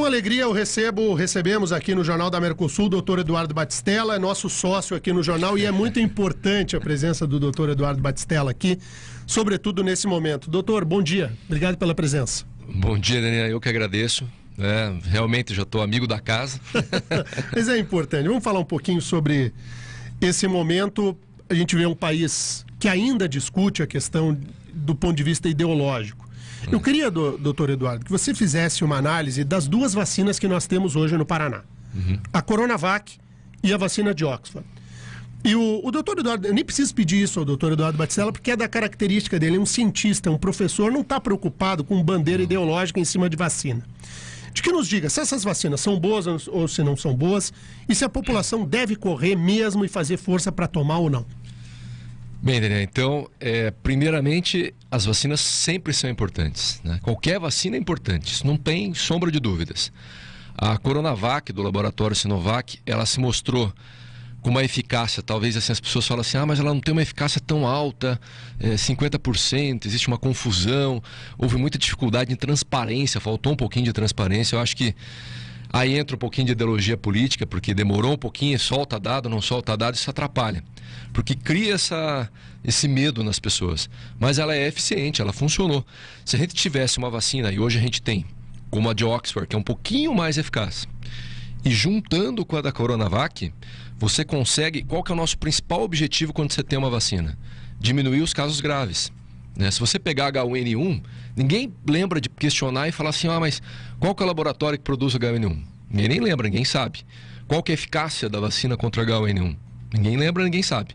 Com alegria recebemos aqui no Jornal da Mercosul o doutor Eduardo Batistella, é nosso sócio aqui no jornal e é muito importante a presença do doutor Eduardo Batistella aqui, sobretudo nesse momento. Doutor, bom dia, obrigado pela presença. Bom dia, Daniel, eu que agradeço. Realmente já estou amigo da casa. Mas é importante, vamos falar um pouquinho sobre esse momento. A gente vê um país que ainda discute a questão do ponto de vista ideológico. Eu queria, doutor Eduardo, que você fizesse uma análise das duas vacinas que nós temos hoje no Paraná. A Coronavac e a vacina de Oxford. E o doutor Eduardo, eu nem preciso pedir isso ao doutor Eduardo Batistella, porque é da característica dele, é um cientista, um professor, não está preocupado com bandeira ideológica em cima de vacina. De que nos diga se essas vacinas são boas ou se não são boas, e se a população deve correr mesmo e fazer força para tomar ou não. Bem, Daniel, então, primeiramente, as vacinas sempre são importantes, né? Qualquer vacina é importante, isso não tem sombra de dúvidas. A Coronavac, do laboratório Sinovac, ela se mostrou com uma eficácia, talvez assim, as pessoas falam assim, mas ela não tem uma eficácia tão alta, 50%, existe uma confusão, houve muita dificuldade em transparência, faltou um pouquinho de transparência. Eu acho que aí entra um pouquinho de ideologia política, porque demorou um pouquinho, solta dado, não solta dado, isso atrapalha. Porque cria esse medo nas pessoas. Mas ela é eficiente, ela funcionou. Se a gente tivesse uma vacina, e hoje a gente tem, como a de Oxford, que é um pouquinho mais eficaz, e juntando com a da Coronavac, você consegue... Qual que é o nosso principal objetivo quando você tem uma vacina? Diminuir os casos graves. Né? Se você pegar H1N1, ninguém lembra de questionar e falar assim, mas qual que é o laboratório que produz H1N1? Ninguém nem lembra, ninguém sabe. Qual que é a eficácia da vacina contra H1N1? Ninguém lembra, ninguém sabe.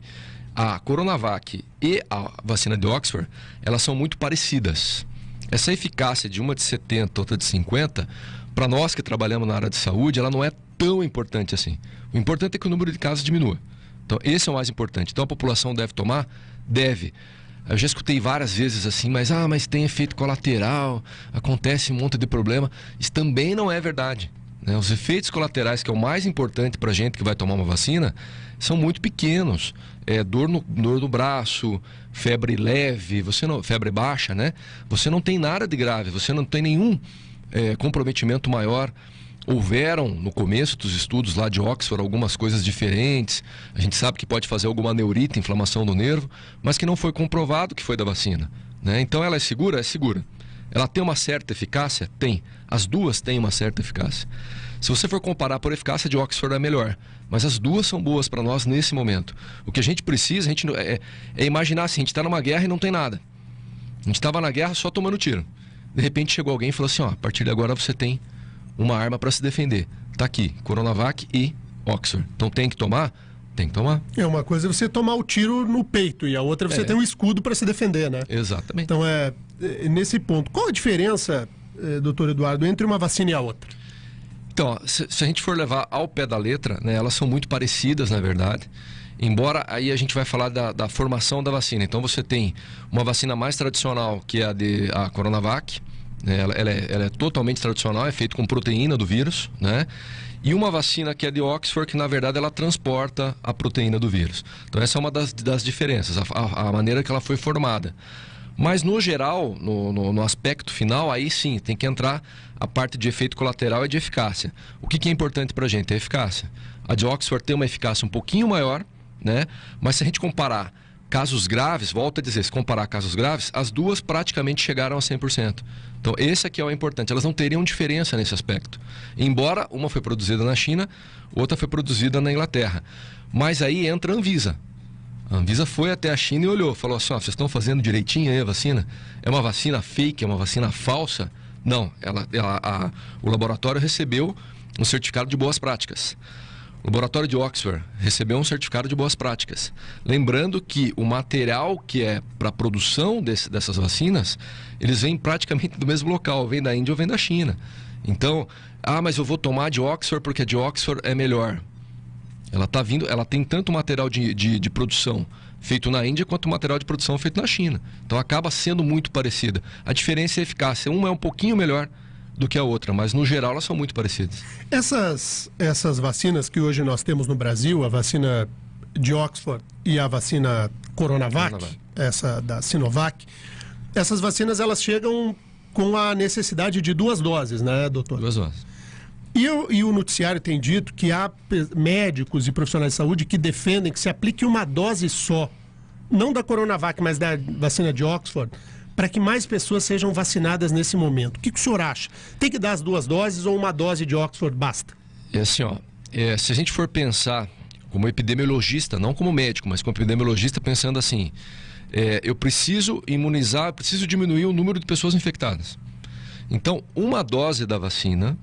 A Coronavac e a vacina de Oxford, elas são muito parecidas. Essa eficácia de uma de 70, outra de 50, para nós que trabalhamos na área de saúde, ela não é tão importante assim. O importante é que o número de casos diminua. Então, esse é o mais importante. Então, a população deve tomar? Deve. Eu já escutei várias vezes assim, mas tem efeito colateral, acontece um monte de problema. Isso também não é verdade. Né? Os efeitos colaterais, que é o mais importante para a gente que vai tomar uma vacina, são muito pequenos. Dor no braço, febre leve, febre baixa, né? Você não tem nada de grave, você não tem nenhum comprometimento maior. Houveram, no começo dos estudos lá de Oxford, algumas coisas diferentes. A gente sabe que pode fazer alguma neurite, inflamação do nervo, mas que não foi comprovado que foi da vacina. Né? Então ela é segura? É segura. Ela tem uma certa eficácia? Tem. As duas têm uma certa eficácia. Se você for comparar por eficácia, de Oxford é melhor. Mas as duas são boas para nós nesse momento. O que a gente precisa é imaginar assim, a gente está numa guerra e não tem nada. A gente estava na guerra só tomando tiro. De repente chegou alguém e falou assim, a partir de agora você tem uma arma para se defender. Está aqui, Coronavac e Oxford. Então tem que tomar? Tem que tomar. Uma coisa é você tomar o tiro no peito e a outra é você ter um escudo para se defender, né? Exatamente. Então nesse ponto. Qual a diferença, doutor Eduardo, entre uma vacina e a outra? Então, se a gente for levar ao pé da letra, né, elas são muito parecidas, na verdade. Embora aí a gente vai falar da formação da vacina. Então você tem uma vacina mais tradicional, que é a Coronavac. Ela é totalmente tradicional, é feita com proteína do vírus, né? E uma vacina que é de Oxford, que na verdade ela transporta a proteína do vírus. Então essa é uma das diferenças, a maneira que ela foi formada. Mas no geral, no aspecto final, aí sim, tem que entrar a parte de efeito colateral e de eficácia. O que é importante para a gente? É a eficácia. A de Oxford tem uma eficácia um pouquinho maior, né? Mas se a gente comparar casos graves, volto a dizer, se comparar casos graves, as duas praticamente chegaram a 100%. Então esse aqui é o importante, elas não teriam diferença nesse aspecto. Embora uma foi produzida na China, outra foi produzida na Inglaterra. Mas aí entra a Anvisa. A Anvisa foi até a China e olhou, falou assim, vocês estão fazendo direitinho aí a vacina? É uma vacina fake, é uma vacina falsa? Não, o laboratório recebeu um certificado de boas práticas. O laboratório de Oxford recebeu um certificado de boas práticas. Lembrando que o material que é para a produção dessas vacinas, eles vêm praticamente do mesmo local, vem da Índia ou vem da China. Então, mas eu vou tomar de Oxford porque a de Oxford é melhor. Ela tem tanto material de produção feito na Índia quanto material de produção feito na China. Então acaba sendo muito parecida. A diferença é a eficácia. Uma é um pouquinho melhor do que a outra, mas no geral elas são muito parecidas. Essas vacinas que hoje nós temos no Brasil, a vacina de Oxford e a vacina Coronavac, essa da Sinovac, essas vacinas elas chegam com a necessidade de 2 doses, né, doutor? 2 doses. E o noticiário tem dito que há médicos e profissionais de saúde que defendem que se aplique uma dose só, não da Coronavac, mas da vacina de Oxford, para que mais pessoas sejam vacinadas nesse momento. O que o senhor acha? Tem que dar as 2 doses ou uma dose de Oxford basta? É assim, ó, se a gente for pensar como epidemiologista, não como médico, mas como epidemiologista, pensando assim, eu preciso imunizar, eu preciso diminuir o número de pessoas infectadas. Então, uma dose da vacina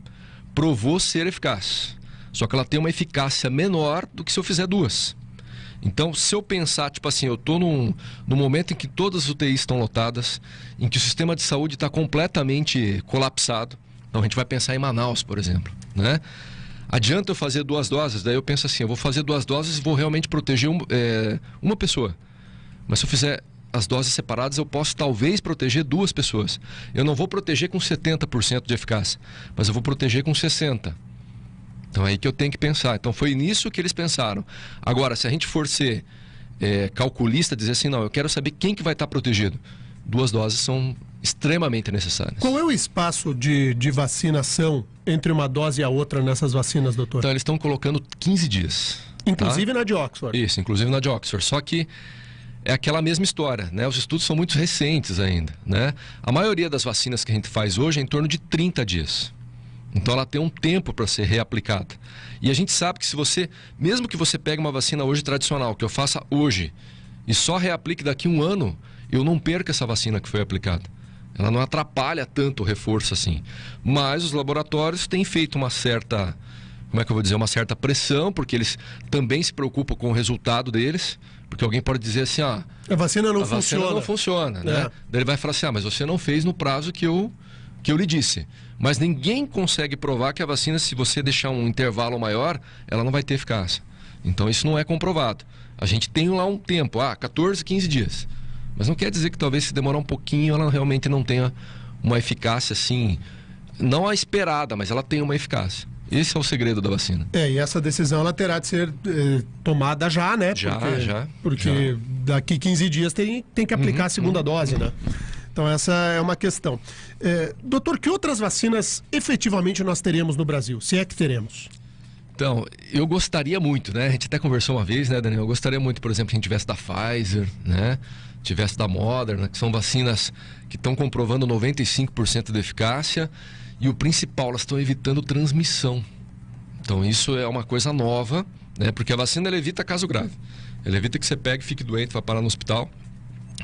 provou ser eficaz, só que ela tem uma eficácia menor do que se eu fizer 2. Então, se eu pensar, tipo assim, eu estou num momento em que todas as UTIs estão lotadas, em que o sistema de saúde está completamente colapsado, então a gente vai pensar em Manaus, por exemplo, né? Adianta eu fazer 2 doses? Daí eu penso assim, eu vou fazer 2 doses e vou realmente proteger uma pessoa. Mas se eu fizer as doses separadas, eu posso talvez proteger 2 pessoas. Eu não vou proteger com 70% de eficácia, mas eu vou proteger com 60%. Então é aí que eu tenho que pensar. Então foi nisso que eles pensaram. Agora, se a gente for ser calculista, dizer assim, não, eu quero saber quem que vai estar protegido. 2 doses são extremamente necessárias. Qual é o espaço de vacinação entre uma dose e a outra nessas vacinas, doutor? Então eles estão colocando 15 dias. Inclusive tá? na de Oxford. Isso, inclusive na de Oxford. Só que é aquela mesma história, né? Os estudos são muito recentes ainda, né? A maioria das vacinas que a gente faz hoje é em torno de 30 dias. Então ela tem um tempo para ser reaplicada. E a gente sabe que se você, mesmo que você pegue uma vacina hoje tradicional, que eu faça hoje, e só reaplique daqui a 1 ano, eu não perco essa vacina que foi aplicada. Ela não atrapalha tanto o reforço assim. Mas os laboratórios têm feito uma certa, como é que eu vou dizer, uma certa pressão, porque eles também se preocupam com o resultado deles. Porque alguém pode dizer assim, a vacina não funciona. Vacina não funciona, né? Daí ele vai falar assim, mas você não fez no prazo que eu lhe disse. Mas ninguém consegue provar que a vacina, se você deixar um intervalo maior, ela não vai ter eficácia. Então isso não é comprovado. A gente tem lá um tempo, 14, 15 dias. Mas não quer dizer que talvez se demorar um pouquinho, ela realmente não tenha uma eficácia assim, não a esperada, mas ela tem uma eficácia. Esse é o segredo da vacina. E essa decisão ela terá de ser tomada já, né? Porque daqui 15 dias tem que aplicar a segunda dose, né? Então essa é uma questão. Doutor, que outras vacinas efetivamente nós teremos no Brasil? Se é que teremos? Então, eu gostaria muito, né? A gente até conversou uma vez, né, Daniel? Eu gostaria muito, por exemplo, que a gente tivesse da Pfizer, né? Tivesse da Moderna, que são vacinas que estão comprovando 95% de eficácia. E o principal, elas estão evitando transmissão. Então isso é uma coisa nova, né? Porque a vacina ela evita caso grave. Ela evita que você pegue, fique doente, vá parar no hospital,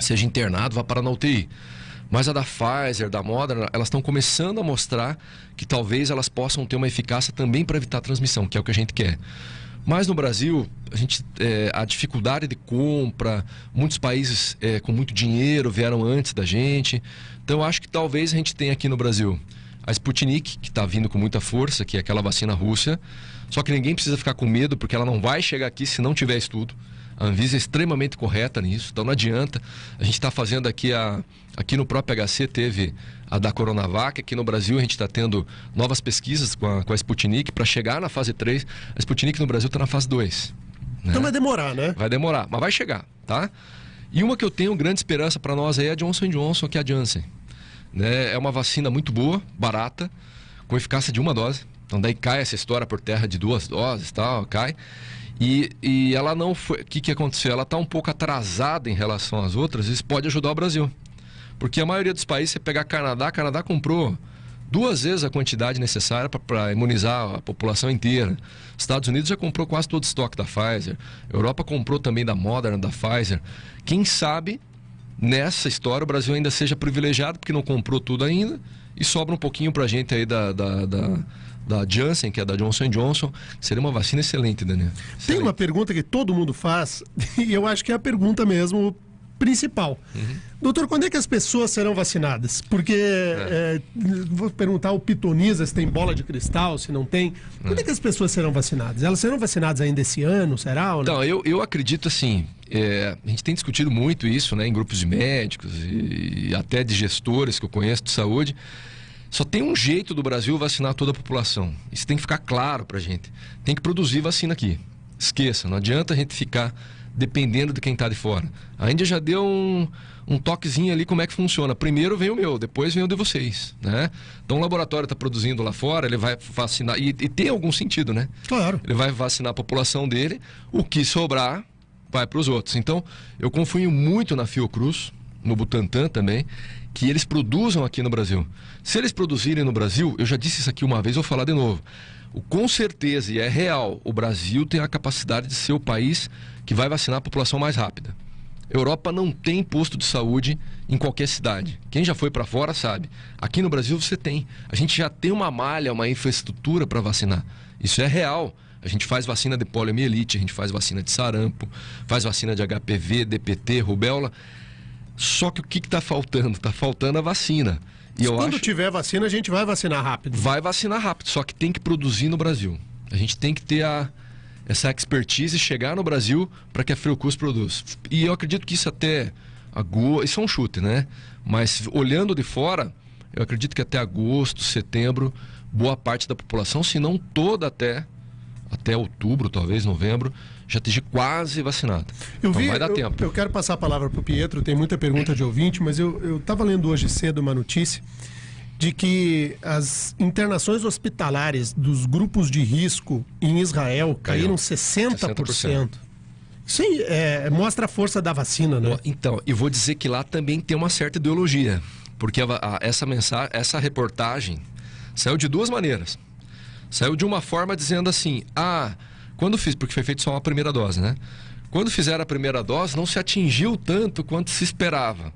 seja internado, vá parar na UTI. Mas a da Pfizer, da Moderna, elas estão começando a mostrar que talvez elas possam ter uma eficácia também para evitar a transmissão, que é o que a gente quer. Mas no Brasil, a dificuldade de compra, muitos países com muito dinheiro vieram antes da gente. Então eu acho que talvez a gente tenha aqui no Brasil a Sputnik, que está vindo com muita força, que é aquela vacina russa. Só que ninguém precisa ficar com medo, porque ela não vai chegar aqui se não tiver estudo. A Anvisa é extremamente correta nisso, então não adianta. A gente está fazendo aqui no próprio HC teve a da Coronavac, aqui no Brasil a gente está tendo novas pesquisas com a Sputnik para chegar na fase 3. A Sputnik no Brasil está na fase 2. Né? Então vai demorar, né? Vai demorar, mas vai chegar, tá? E uma que eu tenho grande esperança para nós aí é a Johnson & Johnson, que é a Janssen. Né? É uma vacina muito boa, barata, com eficácia de 1 dose. Então daí cai essa história por terra de 2 doses, tal, cai. E ela não foi... O que aconteceu? Ela está um pouco atrasada em relação às outras. Isso pode ajudar o Brasil. Porque a maioria dos países, você pegar Canadá comprou 2 vezes a quantidade necessária para imunizar a população inteira. Estados Unidos já comprou quase todo o estoque da Pfizer. Europa comprou também da Moderna, da Pfizer. Quem sabe, nessa história, o Brasil ainda seja privilegiado, porque não comprou tudo ainda. E sobra um pouquinho para a gente aí da Janssen, que é da Johnson & Johnson. Seria uma vacina excelente, Daniel. Excelente. Tem uma pergunta que todo mundo faz, e eu acho que é a pergunta mesmo principal. Doutor, quando é que as pessoas serão vacinadas? Porque, vou perguntar, o pitoniza se tem bola de cristal, se não tem. Quando é que as pessoas serão vacinadas? Elas serão vacinadas ainda esse ano, será? Ou não? Então, eu acredito assim, a gente tem discutido muito isso, né, em grupos de médicos e até de gestores que eu conheço de saúde. Só tem um jeito do Brasil vacinar toda a população. Isso tem que ficar claro pra gente. Tem que produzir vacina aqui. Esqueça, não adianta a gente ficar dependendo de quem está de fora. A Índia já deu um toquezinho ali como é que funciona. Primeiro vem o meu, depois vem o de vocês, né? Então o laboratório está produzindo lá fora, ele vai vacinar, e tem algum sentido, né? Claro. Ele vai vacinar a população dele, o que sobrar vai para os outros. Então eu confio muito na Fiocruz, no Butantan também, que eles produzam aqui no Brasil. Se eles produzirem no Brasil, eu já disse isso aqui uma vez, vou falar de novo. Com certeza, e é real, o Brasil tem a capacidade de ser o país que vai vacinar a população mais rápida. Europa não tem posto de saúde em qualquer cidade. Quem já foi para fora sabe. Aqui no Brasil você tem. A gente já tem uma malha, uma infraestrutura para vacinar. Isso é real. A gente faz vacina de poliomielite, a gente faz vacina de sarampo, faz vacina de HPV, DPT, rubéola. Só que o que está faltando? Está faltando a vacina. E quando tiver vacina, a gente vai vacinar rápido. Vai vacinar rápido, só que tem que produzir no Brasil. A gente tem que ter essa expertise, chegar no Brasil para que a Fiocruz produza. E eu acredito que isso até isso é um chute, né? Mas olhando de fora, eu acredito que até agosto, setembro, boa parte da população, se não toda até outubro, talvez novembro, já esteja quase vacinada. Vai dar tempo. Eu quero passar a palavra para o Pietro, tem muita pergunta de ouvinte, mas eu estava lendo hoje cedo uma notícia de que as internações hospitalares dos grupos de risco em Israel caíram 60%. Isso mostra a força da vacina, né? Então, eu vou dizer que lá também tem uma certa ideologia, porque essa reportagem saiu de duas maneiras. Saiu de uma forma dizendo assim, porque foi feita só uma primeira dose, né? Quando fizeram a primeira dose, não se atingiu tanto quanto se esperava.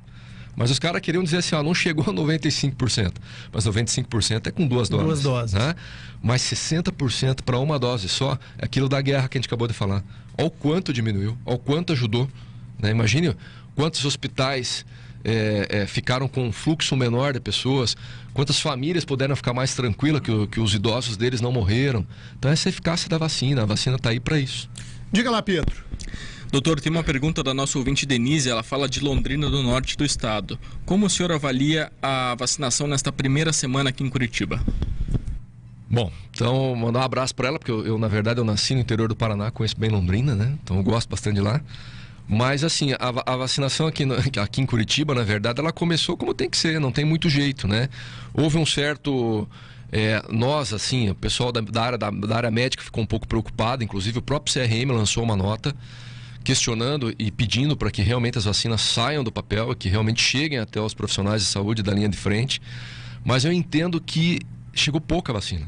Mas os caras queriam dizer assim, não chegou a 95%. Mas 95% é com duas doses. Duas doses. Né? Mas 60% para uma dose só, é aquilo da guerra que a gente acabou de falar. Olha o quanto diminuiu, olha o quanto ajudou. Né? Imagine quantos hospitais ficaram com um fluxo menor de pessoas, quantas famílias puderam ficar mais tranquilas que os idosos deles não morreram. Então essa é a eficácia da vacina, a vacina está aí para isso. Diga lá, Pietro. Doutor, tem uma pergunta da nossa ouvinte Denise, ela fala de Londrina, do norte do estado. Como o senhor avalia a vacinação nesta primeira semana aqui em Curitiba? Bom, então mandar um abraço para ela, porque na verdade eu nasci no interior do Paraná, conheço bem Londrina, né? Então eu gosto bastante de lá. Mas assim, a vacinação aqui em Curitiba, na verdade, ela começou como tem que ser, não tem muito jeito, né? Houve um certo... nós, assim, o pessoal da área médica ficou um pouco preocupado, inclusive o próprio CRM lançou uma nota questionando e pedindo para que realmente as vacinas saiam do papel e que realmente cheguem até os profissionais de saúde da linha de frente. Mas eu entendo que chegou pouca vacina,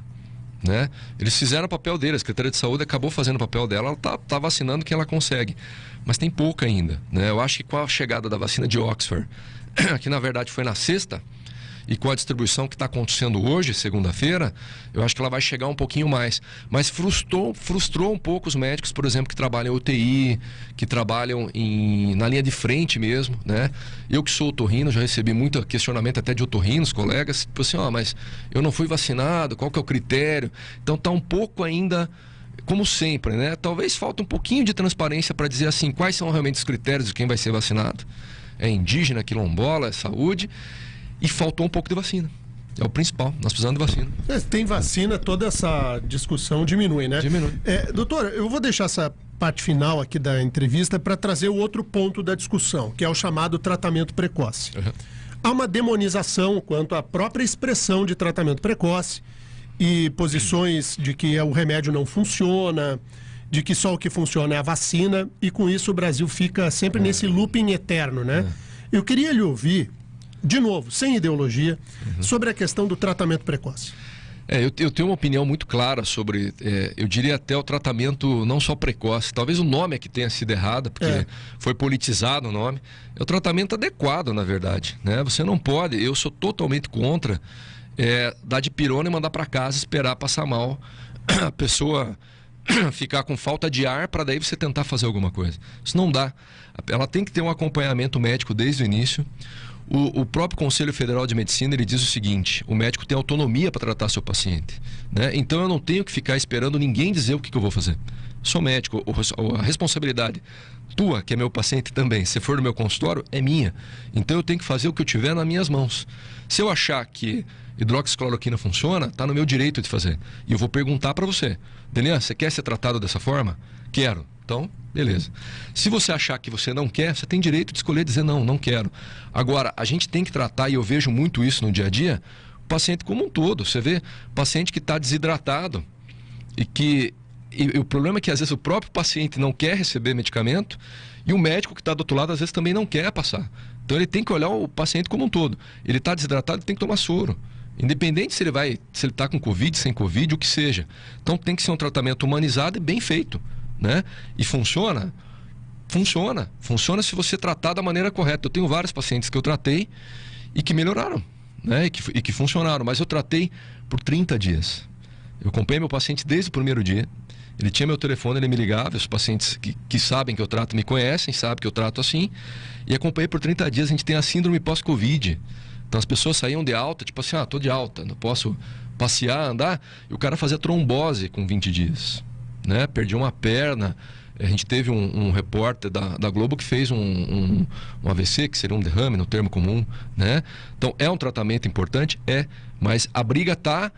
né? Eles fizeram o papel deles, a Secretaria de Saúde acabou fazendo o papel dela, ela tá vacinando quem ela consegue, mas tem pouca ainda, né? Eu acho que com a chegada da vacina de Oxford, que na verdade foi na sexta, e com a distribuição que está acontecendo hoje, segunda-feira, eu acho que ela vai chegar um pouquinho mais. Mas frustrou um pouco os médicos, por exemplo, que trabalham em UTI, que trabalham na linha de frente mesmo, né? Eu que sou otorrino, já recebi muito questionamento até de otorrinos, colegas, tipo assim, mas eu não fui vacinado, qual que é o critério? Então está um pouco ainda, como sempre, né? Talvez falta um pouquinho de transparência para dizer assim, quais são realmente os critérios de quem vai ser vacinado. É indígena, quilombola, é saúde... E faltou um pouco de vacina. É o principal. Nós precisamos de vacina. Tem vacina, toda essa discussão diminui, né? Diminui. Doutor, eu vou deixar essa parte final aqui da entrevista para trazer o outro ponto da discussão, que é o chamado tratamento precoce. Uhum. Há uma demonização quanto à própria expressão de tratamento precoce e posições de que o remédio não funciona, de que só o que funciona é a vacina, e com isso o Brasil fica sempre nesse looping eterno, né? Eu queria lhe ouvir, de novo, sem ideologia, sobre a questão do tratamento precoce. Eu tenho uma opinião muito clara sobre, eu diria até o tratamento não só precoce, talvez o nome é que tenha sido errado, porque foi politizado o nome, é o tratamento adequado, na verdade, né? Você não pode, eu sou totalmente contra dar dipirona e mandar para casa, esperar passar mal, a pessoa ficar com falta de ar para daí você tentar fazer alguma coisa. Isso não dá. Ela tem que ter um acompanhamento médico desde o início. O próprio Conselho Federal de Medicina, ele diz o seguinte: o médico tem autonomia para tratar seu paciente, né? Então eu não tenho que ficar esperando ninguém dizer o que eu vou fazer. Sou médico, a responsabilidade tua, que é meu paciente também, se for no meu consultório, é minha. Então eu tenho que fazer o que eu tiver nas minhas mãos. Se eu achar que hidroxicloroquina funciona, está no meu direito de fazer. E eu vou perguntar para você, Delian, você quer ser tratado dessa forma? Quero. Então, beleza. Se você achar que você não quer, você tem direito de escolher dizer não, não quero. Agora, a gente tem que tratar, e eu vejo muito isso no dia a dia, o paciente como um todo. Você vê paciente que está desidratado e o problema é que às vezes o próprio paciente não quer receber medicamento e o médico que está do outro lado às vezes também não quer passar. Então ele tem que olhar o paciente como um todo. Ele está desidratado, ele tem que tomar soro. Independente se ele está com Covid, sem Covid, o que seja. Então tem que ser um tratamento humanizado e bem feito, né? E funciona? Funciona. Funciona se você tratar da maneira correta. Eu tenho vários pacientes que eu tratei e que melhoraram, né? E que funcionaram. Mas eu tratei por 30 dias. Eu acompanhei meu paciente desde o primeiro dia. Ele tinha meu telefone, ele me ligava. Os pacientes que sabem que eu trato me conhecem, sabem que eu trato assim. E acompanhei por 30 dias. A gente tem a síndrome pós-Covid. Então as pessoas saíam de alta, tipo assim, tô de alta, não posso passear, andar. E o cara fazia trombose com 20 dias, né? Perdia uma perna. A gente teve um repórter da Globo que fez um AVC, que seria um derrame no termo comum, né? Então é um tratamento importante, mas a briga está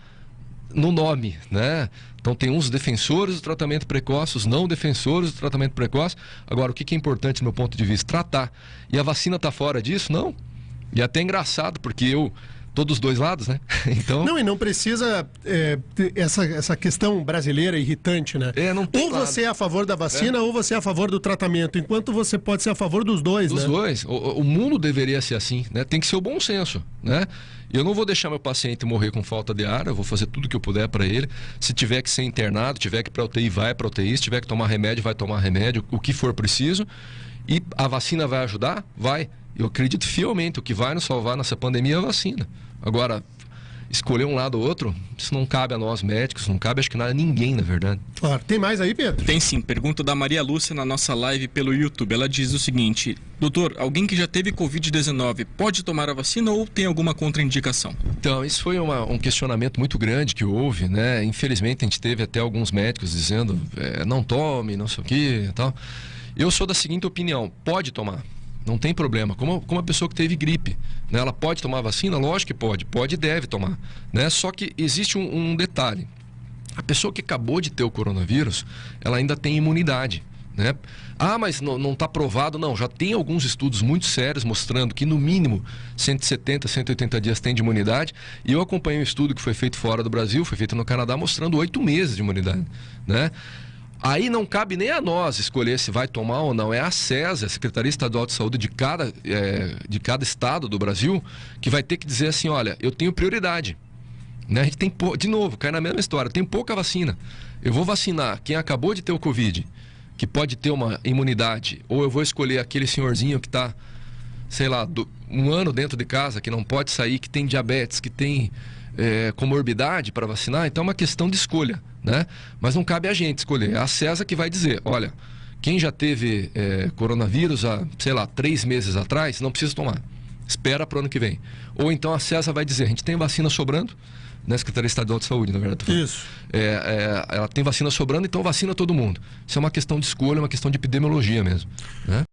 no nome, né? Então tem uns defensores do tratamento precoce, os não defensores do tratamento precoce. Agora, o que é importante do meu ponto de vista? Tratar. E a vacina está fora disso? Não. E até engraçado, porque eu tô dos dois lados, né? Então... Não, e não precisa essa questão brasileira irritante, né? Não tem ou você é a favor da vacina ou você é a favor do tratamento, enquanto você pode ser a favor dos dois, dos né? Dos dois. O mundo deveria ser assim, né? Tem que ser o bom senso, né? Eu não vou deixar meu paciente morrer com falta de ar, eu vou fazer tudo que eu puder para ele. Se tiver que ser internado, tiver que ir para UTI, vai para UTI. Se tiver que tomar remédio, vai tomar remédio, o que for preciso. E a vacina vai ajudar? Vai. Eu acredito fielmente, o que vai nos salvar nessa pandemia é a vacina. Agora, escolher um lado ou outro, isso não cabe a nós médicos, não cabe, acho que nada a ninguém, na verdade. Claro. Tem mais aí, Pedro? Tem sim. Pergunta da Maria Lúcia na nossa live pelo YouTube. Ela diz o seguinte: doutor, alguém que já teve Covid-19 pode tomar a vacina ou tem alguma contraindicação? Então, isso foi um questionamento muito grande que houve, né? Infelizmente, a gente teve até alguns médicos dizendo, não tome, não sei o que e tal. Eu sou da seguinte opinião, pode tomar. Não tem problema, como a pessoa que teve gripe, né? Ela pode tomar vacina? Lógico que pode e deve tomar, né? Só que existe um detalhe, a pessoa que acabou de ter o coronavírus, ela ainda tem imunidade, né? Mas não está provado, não, já tem alguns estudos muito sérios mostrando que no mínimo 170, 180 dias tem de imunidade, e eu acompanhei um estudo que foi feito fora do Brasil, foi feito no Canadá, mostrando 8 meses de imunidade, né? Aí não cabe nem a nós escolher se vai tomar ou não. É a SESA, a Secretaria Estadual de Saúde de cada estado do Brasil, que vai ter que dizer assim, olha, eu tenho prioridade. Né? A gente tem, de novo, cai na mesma história, tem pouca vacina. Eu vou vacinar quem acabou de ter o Covid, que pode ter uma imunidade, ou eu vou escolher aquele senhorzinho que está, sei lá, um ano dentro de casa, que não pode sair, que tem diabetes, que tem comorbidade para vacinar. Então é uma questão de escolha, né? Mas não cabe a gente escolher, é a SESA que vai dizer, olha, quem já teve coronavírus há, sei lá, 3 meses atrás, não precisa tomar, espera para o ano que vem. Ou então a SESA vai dizer, a gente tem vacina sobrando, né? Secretaria Estadual de Saúde, na verdade. Isso. Ela tem vacina sobrando, então vacina todo mundo. Isso é uma questão de escolha, uma questão de epidemiologia mesmo, né?